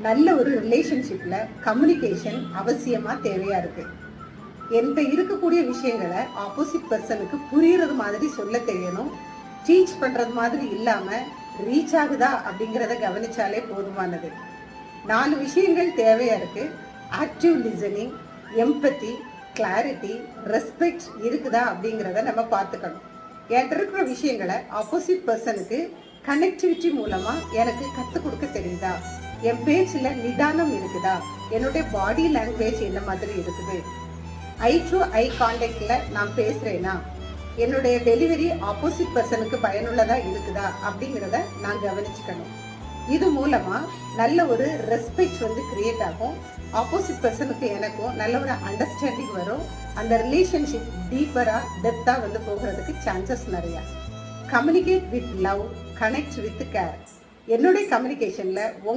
நல்ல ஒரு ரிலேஷன்ஷிப்ல கம்யூனிகேஷன் அவசியமா தேவையா இருக்கு. என்கிட்ட இருக்கக்கூடிய விஷயங்களை ஆப்போசிட் பர்சனுக்கு புரியுறது மாதிரி சொல்ல தெரியணும். டீச் பண்றது மாதிரி இல்லாம ரீச் ஆகுதா அப்படிங்கிறத கவனிச்சாலே போதுமானது. 4 விஷயங்கள் தேவையா இருக்கு. ஆக்டிவ் லிசனிங், எம்பத்தி, கிளாரிட்டி, ரெஸ்பெக்ட் இருக்குதா அப்படிங்கிறத நம்ம பார்த்துக்கணும். என்கிட்ட இருக்கிற விஷயங்களை ஆப்போசிட் பர்சனுக்கு கனெக்டிவிட்டி மூலமா எனக்கு கற்றுக் கொடுக்க தெரியுதா, என் பேச்சில் நிதானம் இருக்குதா, என்னுடைய பாடி லாங்குவேஜ் என்ன மாதிரி இருக்குது, ஐ டு ஐ கான்டாக்ட்ல நான் பேசுறேனா, என்னுடைய டெலிவரி ஆப்போசிட் பர்சனுக்கு பயனுள்ளதா இருக்குதா அப்படிங்கிறத நான் கவனிச்சுக்கணும். இது மூலமா நல்ல ஒரு ரெஸ்பெக்ட் கிரியேட் ஆகும். ஆப்போசிட் பர்சனுக்கு எனக்கும் நல்ல ஒரு அண்டர்ஸ்டாண்டிங் வரும். அந்த ரிலேஷன்ஷிப் டீப்பரா டெப்தா போகிறதுக்கு சான்சஸ் நிறையா. Communicate with love, connect with care. என்னுடைய கம்யூனிகேஷன்ல